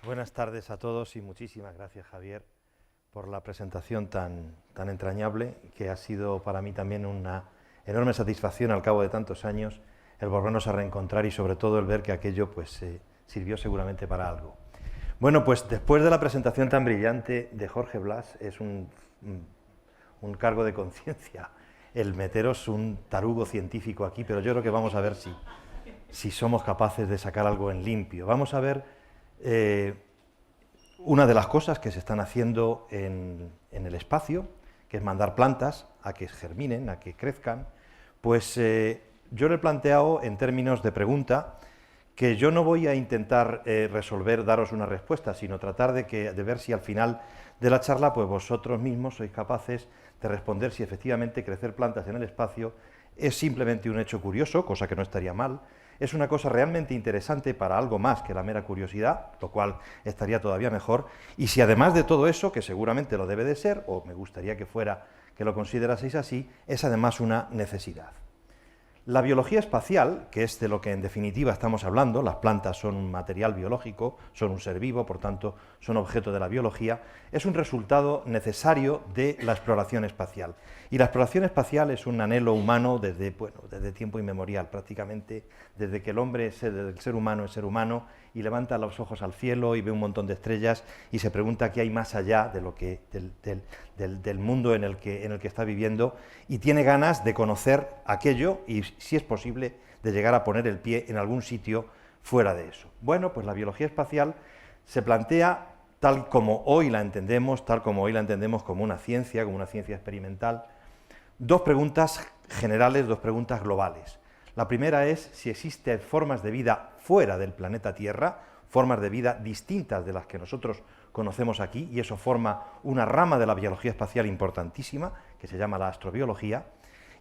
Buenas tardes a todos y muchísimas gracias, Javier, por la presentación tan entrañable, que ha sido para mí también una enorme satisfacción al cabo de tantos años el volvernos a reencontrar y sobre todo el ver que aquello pues sirvió seguramente para algo. Bueno, pues después de la presentación tan brillante de Jorge Blas, es un cargo de conciencia el meteros un tarugo científico aquí, pero yo creo que vamos a ver si somos capaces de sacar algo en limpio. Vamos a ver una de las cosas que se están haciendo en el espacio, que es mandar plantas a que germinen, a que crezcan, pues yo le he planteado en términos de pregunta que yo no voy a intentar resolver, daros una respuesta, sino tratar de ver si al final de la charla pues vosotros mismos sois capaces de responder si efectivamente crecer plantas en el espacio es simplemente un hecho curioso, cosa que no estaría mal, es una cosa realmente interesante para algo más que la mera curiosidad, lo cual estaría todavía mejor, y si además de todo eso, que seguramente lo debe de ser, o me gustaría que fuera, que lo consideraseis así, es además una necesidad. La biología espacial, que es de lo que en definitiva estamos hablando, las plantas son un material biológico, son un ser vivo, por tanto son objeto de la biología, es un resultado necesario de la exploración espacial. Y la exploración espacial es un anhelo humano desde tiempo inmemorial, prácticamente desde que desde el ser humano es ser humano y levanta los ojos al cielo y ve un montón de estrellas y se pregunta qué hay más allá de lo que, del mundo en el que está viviendo, y tiene ganas de conocer aquello y, si es posible, de llegar a poner el pie en algún sitio fuera de eso. Bueno, pues la biología espacial se plantea tal como hoy la entendemos, como una ciencia experimental, dos preguntas generales, dos preguntas globales. La primera es si existen formas de vida fuera del planeta Tierra, formas de vida distintas de las que nosotros conocemos aquí, y eso forma una rama de la biología espacial importantísima, que se llama la astrobiología.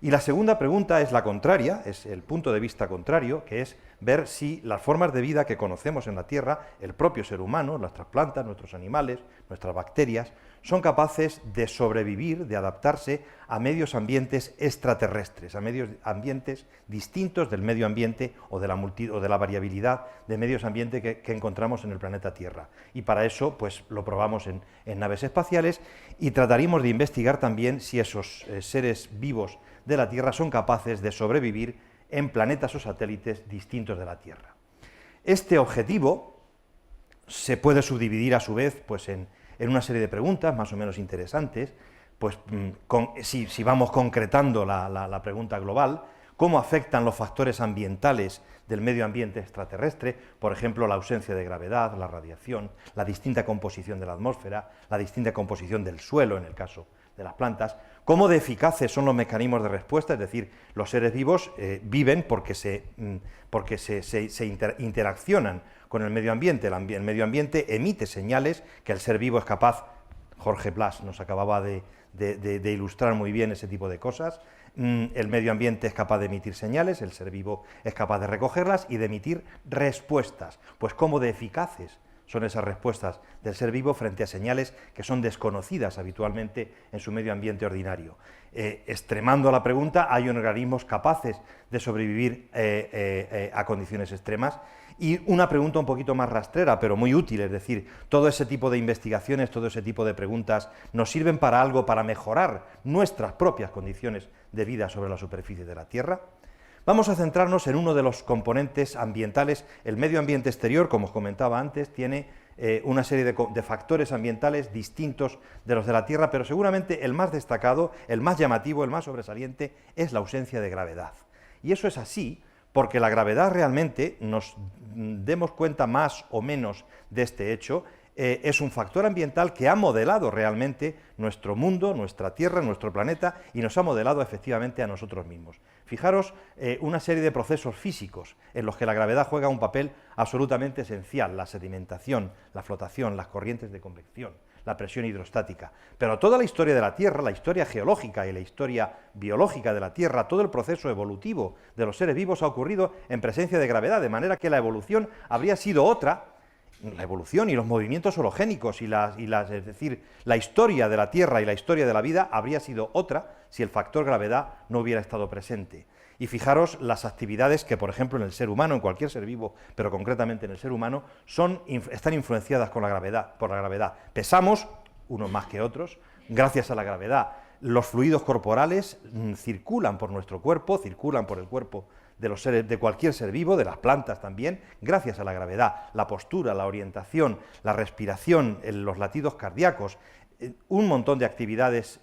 Y la segunda pregunta es la contraria, es el punto de vista contrario, que es ver si las formas de vida que conocemos en la Tierra, el propio ser humano, nuestras plantas, nuestros animales, nuestras bacterias, son capaces de sobrevivir, de adaptarse a medios ambientes extraterrestres, a medios ambientes distintos del medio ambiente o de la variabilidad de medios ambiente que encontramos en el planeta Tierra. Y para eso pues lo probamos en naves espaciales, y trataríamos de investigar también si esos seres vivos de la Tierra son capaces de sobrevivir en planetas o satélites distintos de la Tierra. Este objetivo se puede subdividir a su vez pues, en una serie de preguntas más o menos interesantes, pues si vamos concretando la pregunta global: ¿cómo afectan los factores ambientales del medio ambiente extraterrestre? Por ejemplo, la ausencia de gravedad, la radiación, la distinta composición de la atmósfera, la distinta composición del suelo en el caso de las plantas. ¿Cómo de eficaces son los mecanismos de respuesta? Es decir, los seres vivos viven porque se interaccionan con el medio ambiente. El medio ambiente emite señales que el ser vivo es capaz. Jorge Blas nos acababa de ilustrar muy bien ese tipo de cosas. El medio ambiente es capaz de emitir señales, el ser vivo es capaz de recogerlas y de emitir respuestas. Pues ¿cómo de eficaces son esas respuestas del ser vivo frente a señales que son desconocidas habitualmente en su medio ambiente ordinario? Extremando la pregunta, ¿hay organismos capaces de sobrevivir a condiciones extremas? Y una pregunta un poquito más rastrera, pero muy útil, es decir, todo ese tipo de investigaciones, todo ese tipo de preguntas nos sirven para algo, para mejorar nuestras propias condiciones de vida sobre la superficie de la Tierra. Vamos a centrarnos en uno de los componentes ambientales. El medio ambiente exterior, como os comentaba antes, tiene una serie de factores ambientales distintos de los de la Tierra, pero seguramente el más destacado, el más llamativo, el más sobresaliente, es la ausencia de gravedad. Y eso es así porque la gravedad realmente, nos demos cuenta más o menos de este hecho, es un factor ambiental que ha modelado realmente nuestro mundo, nuestra Tierra, nuestro planeta, y nos ha modelado efectivamente a nosotros mismos. Fijaros una serie de procesos físicos en los que la gravedad juega un papel absolutamente esencial: la sedimentación, la flotación, las corrientes de convección, la presión hidrostática. Pero toda la historia de la Tierra, la historia geológica y la historia biológica de la Tierra, todo el proceso evolutivo de los seres vivos ha ocurrido en presencia de gravedad, de manera que la evolución habría sido otra. La evolución y los movimientos hologénicos es decir, la historia de la Tierra y la historia de la vida habría sido otra si el factor gravedad no hubiera estado presente. Y fijaros las actividades que, por ejemplo, en el ser humano, en cualquier ser vivo, pero concretamente en el ser humano, están influenciadas por la gravedad. Pesamos, unos más que otros, gracias a la gravedad. Los fluidos corporales circulan por nuestro cuerpo, circulan por el cuerpo de cualquier ser vivo, de las plantas también, gracias a la gravedad. La postura, la orientación, la respiración, los latidos cardíacos, un montón de actividades.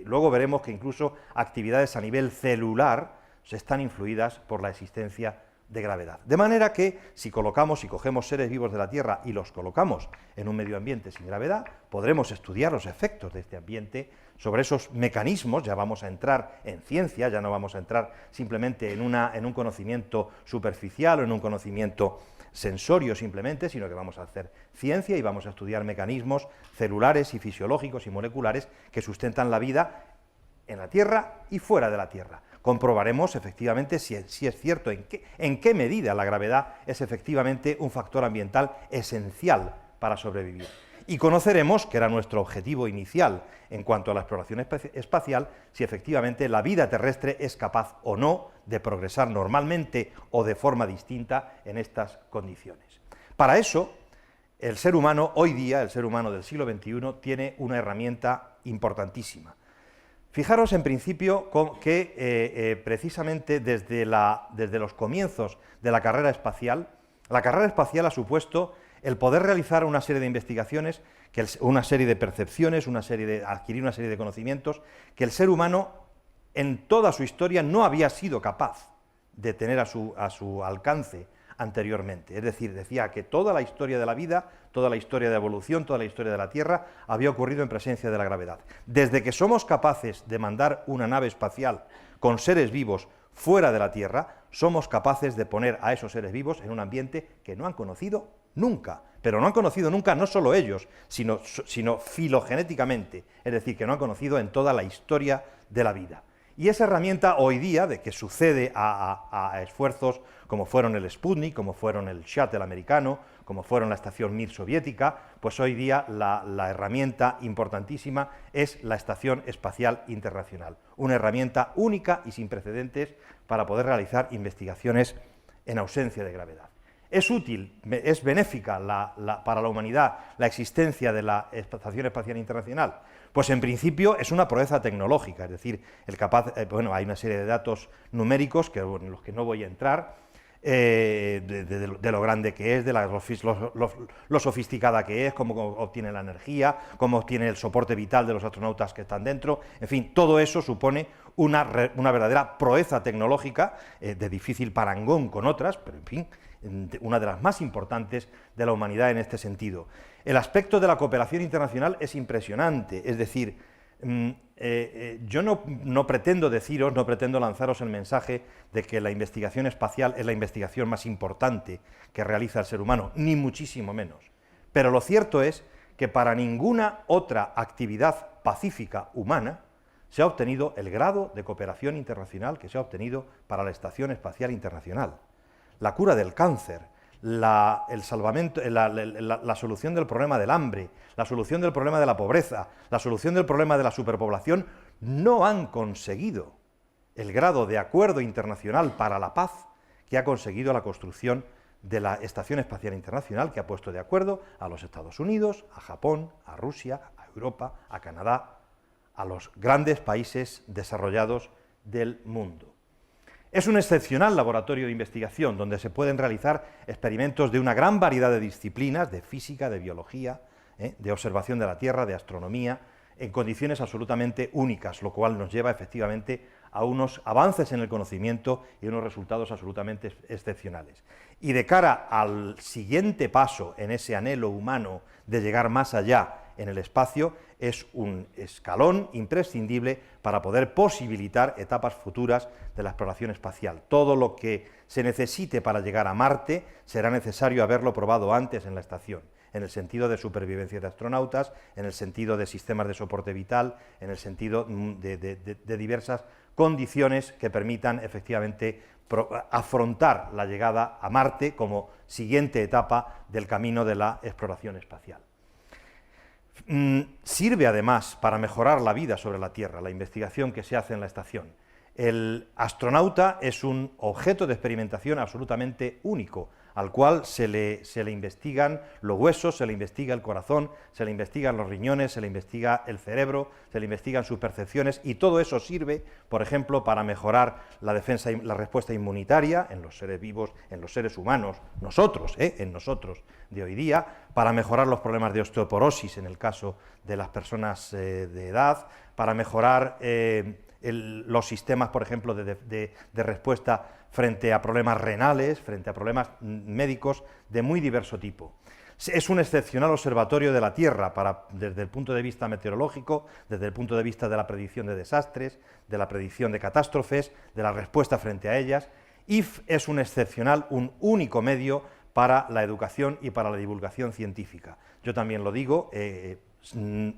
Luego veremos que incluso actividades a nivel celular están influidas por la existencia de gravedad. De manera que si cogemos seres vivos de la Tierra y los colocamos en un medio ambiente sin gravedad, podremos estudiar los efectos de este ambiente sobre esos mecanismos. Ya vamos a entrar en ciencia, ya no vamos a entrar simplemente en un conocimiento superficial o en un conocimiento sensorio simplemente, sino que vamos a hacer ciencia y vamos a estudiar mecanismos celulares y fisiológicos y moleculares que sustentan la vida en la Tierra y fuera de la Tierra. Comprobaremos efectivamente si es cierto en qué medida la gravedad es efectivamente un factor ambiental esencial para sobrevivir. Y conoceremos, que era nuestro objetivo inicial en cuanto a la exploración espacial, si efectivamente la vida terrestre es capaz o no de progresar normalmente o de forma distinta en estas condiciones. Para eso, el ser humano hoy día, el ser humano del siglo XXI, tiene una herramienta importantísima. Fijaros en principio que precisamente desde los comienzos de la carrera espacial ha supuesto el poder realizar una serie de investigaciones, una serie de percepciones, adquirir una serie de conocimientos que el ser humano en toda su historia no había sido capaz de tener a su alcance anteriormente. Es decir, decía que toda la historia de la vida, toda la historia de evolución, toda la historia de la Tierra había ocurrido en presencia de la gravedad. Desde que somos capaces de mandar una nave espacial con seres vivos fuera de la Tierra, somos capaces de poner a esos seres vivos en un ambiente que no han conocido nunca. Pero no han conocido nunca no solo ellos, sino filogenéticamente, es decir, que no han conocido en toda la historia de la vida. Y esa herramienta hoy día, de que sucede a esfuerzos como fueron el Sputnik, como fueron el Shuttle americano, como fueron la estación Mir soviética, pues hoy día la herramienta importantísima es la Estación Espacial Internacional, una herramienta única y sin precedentes para poder realizar investigaciones en ausencia de gravedad. ¿Es útil, es benéfica para la humanidad la existencia de la Estación Espacial Internacional? Pues en principio es una proeza tecnológica, es decir, hay una serie de datos numéricos en los que no voy a entrar, de lo grande que es, de lo sofisticada que es, cómo obtiene la energía, cómo obtiene el soporte vital de los astronautas que están dentro, en fin, todo eso supone una verdadera proeza tecnológica, de difícil parangón con otras, pero en fin, una de las más importantes de la humanidad en este sentido. El aspecto de la cooperación internacional es impresionante, es decir, yo no pretendo lanzaros el mensaje de que la investigación espacial es la investigación más importante que realiza el ser humano, ni muchísimo menos. Pero lo cierto es que para ninguna otra actividad pacífica humana se ha obtenido el grado de cooperación internacional que se ha obtenido para la Estación Espacial Internacional. La cura del cáncer, la solución del problema del hambre, la solución del problema de la pobreza, la solución del problema de la superpoblación, no han conseguido el grado de acuerdo internacional para la paz que ha conseguido la construcción de la Estación Espacial Internacional, que ha puesto de acuerdo a los Estados Unidos, a Japón, a Rusia, a Europa, a Canadá, a los grandes países desarrollados del mundo. Es un excepcional laboratorio de investigación donde se pueden realizar experimentos de una gran variedad de disciplinas, de física, de biología, de observación de la Tierra, de astronomía, en condiciones absolutamente únicas, lo cual nos lleva efectivamente a unos avances en el conocimiento y unos resultados absolutamente excepcionales. Y de cara al siguiente paso en ese anhelo humano de llegar más allá en el espacio, es un escalón imprescindible para poder posibilitar etapas futuras de la exploración espacial. Todo lo que se necesite para llegar a Marte será necesario haberlo probado antes en la estación, en el sentido de supervivencia de astronautas, en el sentido de sistemas de soporte vital, en el sentido de diversas condiciones que permitan efectivamente afrontar la llegada a Marte como siguiente etapa del camino de la exploración espacial. Sirve además para mejorar la vida sobre la Tierra, la investigación que se hace en la estación. El astronauta es un objeto de experimentación absolutamente único, al cual se le investigan los huesos, se le investiga el corazón, se le investigan los riñones, se le investiga el cerebro, se le investigan sus percepciones, y todo eso sirve, por ejemplo, para mejorar la defensa y la respuesta inmunitaria en los seres vivos, en los seres humanos, en nosotros de hoy día, para mejorar los problemas de osteoporosis en el caso de las personas de edad, para mejorar los sistemas, por ejemplo, de respuesta frente a problemas renales, frente a problemas médicos de muy diverso tipo. Es un excepcional observatorio de la Tierra desde el punto de vista meteorológico, desde el punto de vista de la predicción de desastres, de la predicción de catástrofes, de la respuesta frente a ellas, y es un único medio para la educación y para la divulgación científica. Yo también lo digo,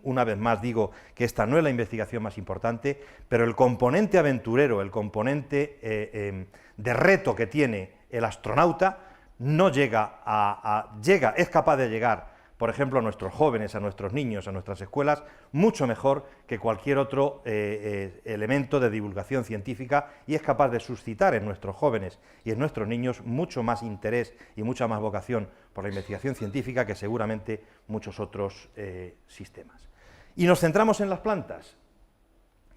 una vez más digo que esta no es la investigación más importante, pero el componente aventurero, el componente de reto que tiene el astronauta, es capaz de llegar, por ejemplo, a nuestros jóvenes, a nuestros niños, a nuestras escuelas, mucho mejor que cualquier otro elemento de divulgación científica, y es capaz de suscitar en nuestros jóvenes y en nuestros niños mucho más interés y mucha más vocación por la investigación científica que seguramente muchos otros sistemas. Y nos centramos en las plantas.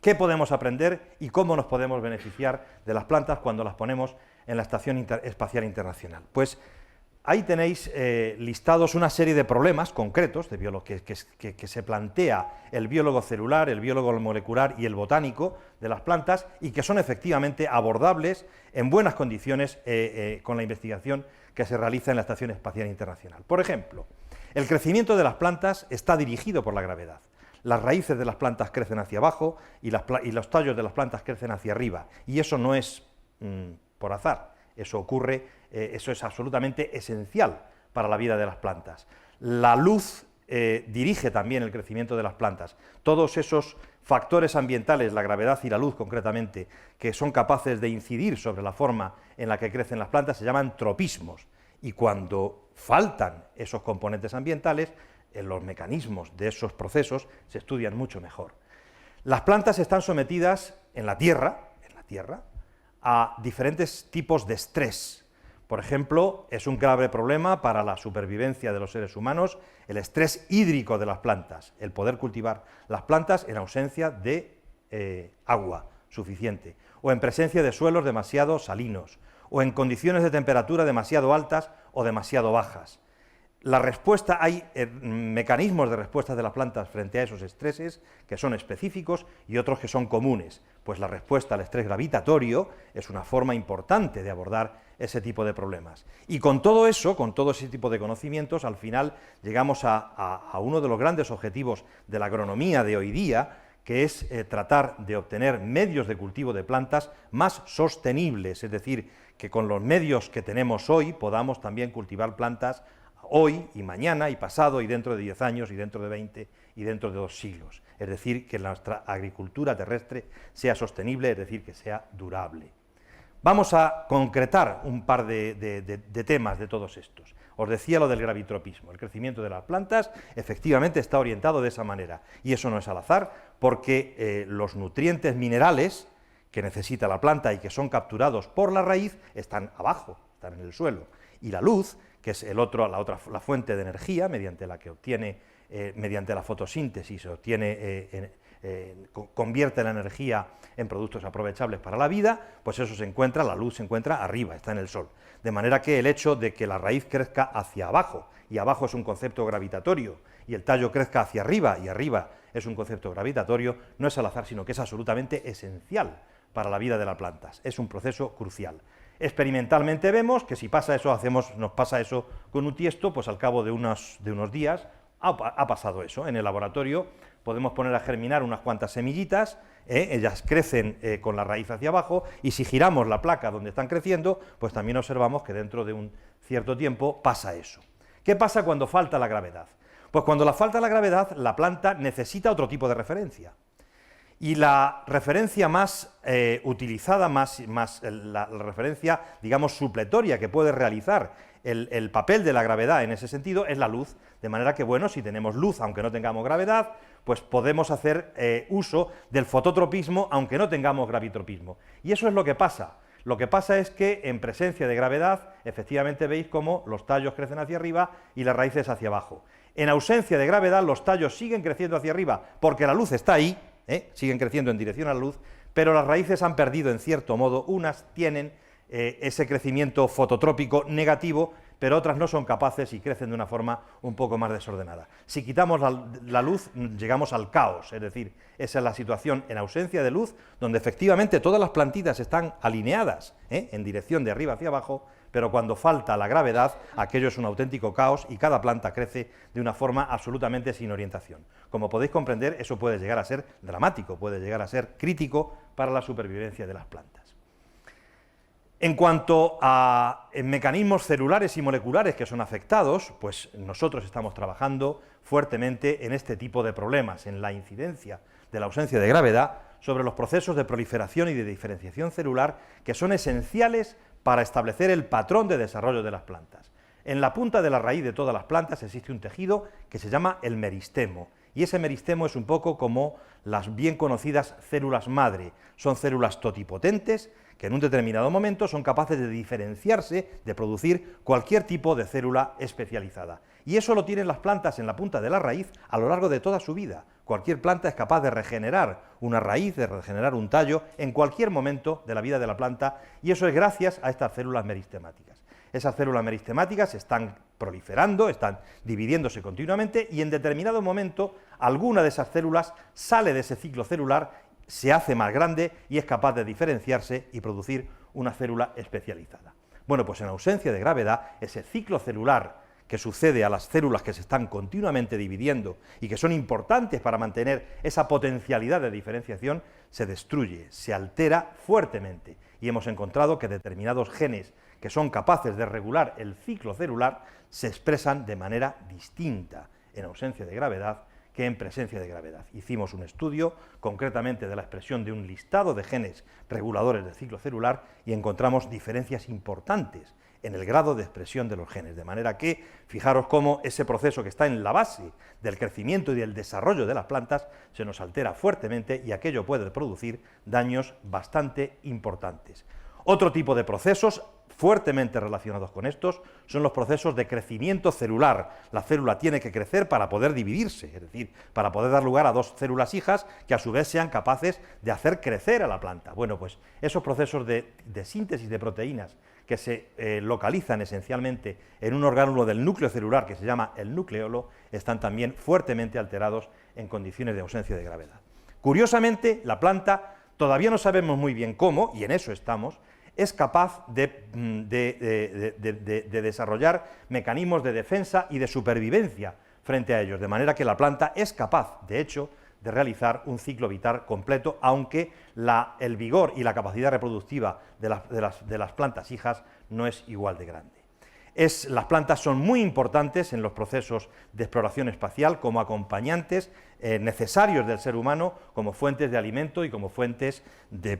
¿Qué podemos aprender y cómo nos podemos beneficiar de las plantas cuando las ponemos en la Estación Espacial Internacional? Pues ahí tenéis listados una serie de problemas concretos que se plantea el biólogo celular, el biólogo molecular y el botánico de las plantas, y que son efectivamente abordables en buenas condiciones con la investigación que se realiza en la Estación Espacial Internacional. Por ejemplo, el crecimiento de las plantas está dirigido por la gravedad. Las raíces de las plantas crecen hacia abajo y los tallos de las plantas crecen hacia arriba, y eso no es por azar, eso ocurre, eso es absolutamente esencial para la vida de las plantas. La luz dirige también el crecimiento de las plantas. Todos esos factores ambientales, la gravedad y la luz concretamente, que son capaces de incidir sobre la forma en la que crecen las plantas, se llaman tropismos, y cuando faltan esos componentes ambientales, los mecanismos de esos procesos se estudian mucho mejor. Las plantas están sometidas en la Tierra, a diferentes tipos de estrés. Por ejemplo, es un grave problema para la supervivencia de los seres humanos el estrés hídrico de las plantas, el poder cultivar las plantas en ausencia de agua suficiente, o en presencia de suelos demasiado salinos, o en condiciones de temperatura demasiado altas o demasiado bajas. Hay mecanismos de respuesta de las plantas frente a esos estreses que son específicos y otros que son comunes, pues la respuesta al estrés gravitatorio es una forma importante de abordar ese tipo de problemas. Y con todo eso, con todo ese tipo de conocimientos, al final llegamos a uno de los grandes objetivos de la agronomía de hoy día, que es tratar de obtener medios de cultivo de plantas más sostenibles, es decir, que con los medios que tenemos hoy podamos también cultivar plantas hoy y mañana y pasado y dentro de 10 años y dentro de 20 y dentro de 2 siglos. Es decir, que nuestra agricultura terrestre sea sostenible, es decir, que sea durable. Vamos a concretar un par de temas de todos estos. Os decía lo del gravitropismo. El crecimiento de las plantas efectivamente está orientado de esa manera, y eso no es al azar, porque los nutrientes minerales que necesita la planta y que son capturados por la raíz están abajo, están en el suelo, y la luz, que es la fuente de energía mediante la que obtiene, mediante la fotosíntesis, convierte la energía en productos aprovechables para la vida, pues eso la luz se encuentra arriba, está en el sol. De manera que el hecho de que la raíz crezca hacia abajo, y abajo es un concepto gravitatorio, y el tallo crezca hacia arriba, y arriba es un concepto gravitatorio, no es al azar, sino que es absolutamente esencial para la vida de las plantas, es un proceso crucial. Experimentalmente vemos que si nos pasa eso con un tiesto, pues al cabo de unos días ha pasado eso. En el laboratorio podemos poner a germinar unas cuantas semillitas, ellas crecen con la raíz hacia abajo, y si giramos la placa donde están creciendo, pues también observamos que dentro de un cierto tiempo pasa eso. ¿Qué pasa cuando falta la gravedad? Pues cuando falta la gravedad, la planta necesita otro tipo de referencia. Y la referencia más utilizada, la referencia, digamos, supletoria que puede realizar el papel de la gravedad en ese sentido es la luz, de manera que, bueno, si tenemos luz, aunque no tengamos gravedad, pues podemos hacer uso del fototropismo, aunque no tengamos gravitropismo. Y eso es lo que pasa. Lo que pasa es que en presencia de gravedad, efectivamente veis cómo los tallos crecen hacia arriba y las raíces hacia abajo. En ausencia de gravedad, los tallos siguen creciendo hacia arriba, porque la luz está ahí, siguen creciendo en dirección a la luz, pero las raíces han perdido, en cierto modo, unas tienen ese crecimiento fototrópico negativo, pero otras no son capaces y crecen de una forma un poco más desordenada. Si quitamos la luz, llegamos al caos, es decir, esa es la situación en ausencia de luz, donde efectivamente todas las plantitas están alineadas en dirección de arriba hacia abajo, pero cuando falta la gravedad, aquello es un auténtico caos y cada planta crece de una forma absolutamente sin orientación. Como podéis comprender, eso puede llegar a ser dramático, puede llegar a ser crítico para la supervivencia de las plantas. En cuanto a mecanismos celulares y moleculares que son afectados, pues nosotros estamos trabajando fuertemente en este tipo de problemas, en la incidencia de la ausencia de gravedad sobre los procesos de proliferación y de diferenciación celular que son esenciales para establecer el patrón de desarrollo de las plantas. En la punta de la raíz de todas las plantas existe un tejido que se llama el meristemo, y ese meristemo es un poco como las bien conocidas células madre. Son células totipotentes que en un determinado momento son capaces de diferenciarse, de producir cualquier tipo de célula especializada. Y eso lo tienen las plantas en la punta de la raíz a lo largo de toda su vida. Cualquier planta es capaz de regenerar una raíz, de regenerar un tallo en cualquier momento de la vida de la planta, y eso es gracias a estas células meristemáticas. Esas células meristemáticas están proliferando, están dividiéndose continuamente, y en determinado momento alguna de esas células sale de ese ciclo celular, se hace más grande y es capaz de diferenciarse y producir una célula especializada. Bueno, pues en ausencia de gravedad, ese ciclo celular que sucede a las células que se están continuamente dividiendo y que son importantes para mantener esa potencialidad de diferenciación, se destruye, se altera fuertemente, y hemos encontrado que determinados genes que son capaces de regular el ciclo celular se expresan de manera distinta en ausencia de gravedad que en presencia de gravedad. Hicimos un estudio concretamente de la expresión de un listado de genes reguladores del ciclo celular y encontramos diferencias importantes en el grado de expresión de los genes, de manera que fijaros cómo ese proceso que está en la base del crecimiento y del desarrollo de las plantas se nos altera fuertemente, y aquello puede producir daños bastante importantes. Otro tipo de procesos fuertemente relacionados con estos son los procesos de crecimiento celular. La célula tiene que crecer para poder dividirse, es decir, para poder dar lugar a dos células hijas que a su vez sean capaces de hacer crecer a la planta. Bueno, pues esos procesos de síntesis de proteínas que se localizan esencialmente en un orgánulo del núcleo celular que se llama el nucleolo, están también fuertemente alterados en condiciones de ausencia de gravedad. Curiosamente, la planta, todavía no sabemos muy bien cómo, y en eso estamos, es capaz de desarrollar mecanismos de defensa y de supervivencia frente a ellos, de manera que la planta es capaz, de hecho, de realizar un ciclo vital completo, aunque el vigor y la capacidad reproductiva de las plantas hijas no es igual de grande. Las plantas son muy importantes en los procesos de exploración espacial como acompañantes necesarios del ser humano, como fuentes de alimento y como fuentes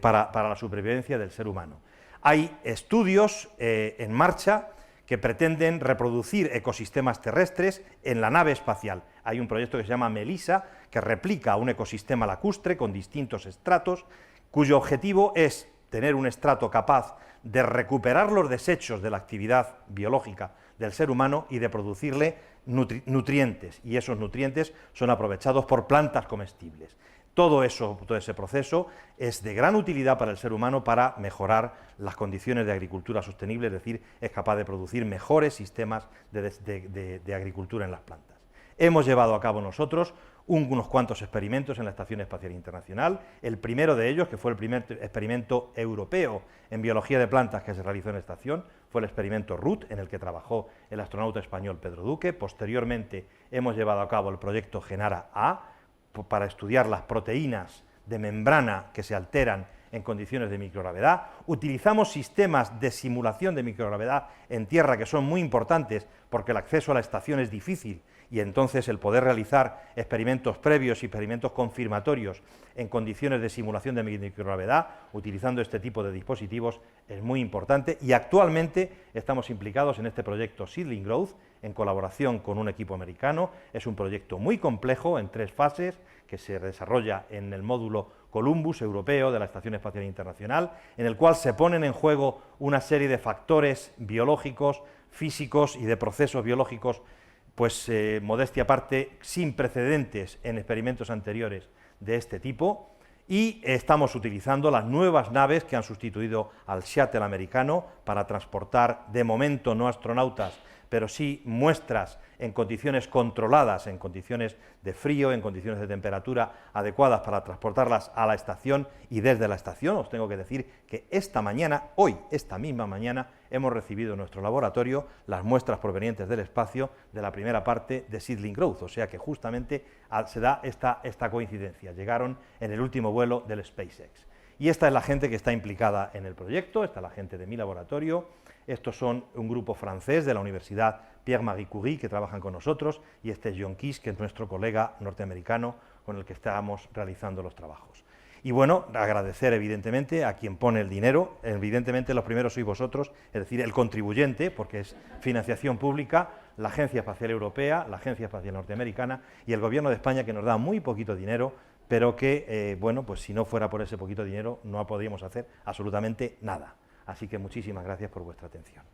para la supervivencia del ser humano. Hay estudios en marcha que pretenden reproducir ecosistemas terrestres en la nave espacial. Hay un proyecto que se llama MELISA, que replica un ecosistema lacustre con distintos estratos, cuyo objetivo es tener un estrato capaz de recuperar los desechos de la actividad biológica del ser humano y de producirle nutrientes, y esos nutrientes son aprovechados por plantas comestibles. Todo ese proceso es de gran utilidad para el ser humano para mejorar las condiciones de agricultura sostenible, es decir, es capaz de producir mejores sistemas de agricultura en las plantas. Hemos llevado a cabo nosotros unos cuantos experimentos en la Estación Espacial Internacional, el primero de ellos, que fue el primer experimento europeo en biología de plantas que se realizó en la estación, fue el experimento RUT, en el que trabajó el astronauta español Pedro Duque. Posteriormente hemos llevado a cabo el proyecto GENARA-A, para estudiar las proteínas de membrana que se alteran en condiciones de microgravedad, utilizamos sistemas de simulación de microgravedad en tierra que son muy importantes porque el acceso a la estación es difícil y entonces el poder realizar experimentos previos y experimentos confirmatorios en condiciones de simulación de microgravedad, utilizando este tipo de dispositivos, es muy importante y actualmente estamos implicados en este proyecto Seedling Growth en colaboración con un equipo americano. Es un proyecto muy complejo en 3 fases que se desarrolla en el módulo Columbus europeo de la Estación Espacial Internacional, en el cual se ponen en juego una serie de factores biológicos, físicos y de procesos biológicos, pues modestia aparte, sin precedentes en experimentos anteriores de este tipo, y estamos utilizando las nuevas naves que han sustituido al Shuttle americano para transportar, de momento no astronautas, pero sí muestras en condiciones controladas, en condiciones de frío, en condiciones de temperatura adecuadas para transportarlas a la estación y desde la estación. Os tengo que decir que esta mañana, hoy, esta misma mañana, hemos recibido en nuestro laboratorio las muestras provenientes del espacio de la primera parte de Seedling Growth, o sea que justamente se da esta coincidencia, llegaron en el último vuelo del SpaceX. Y esta es la gente que está implicada en el proyecto, esta es la gente de mi laboratorio. Estos son un grupo francés de la Universidad Pierre-Marie Curie que trabajan con nosotros y este es John Kiss, que es nuestro colega norteamericano con el que estamos realizando los trabajos. Y bueno, agradecer evidentemente a quien pone el dinero, evidentemente los primeros sois vosotros, es decir, el contribuyente, porque es financiación pública, la Agencia Espacial Europea, la Agencia Espacial Norteamericana y el Gobierno de España, que nos da muy poquito dinero, pero que, bueno, pues si no fuera por ese poquito dinero no podríamos hacer absolutamente nada. Así que muchísimas gracias por vuestra atención.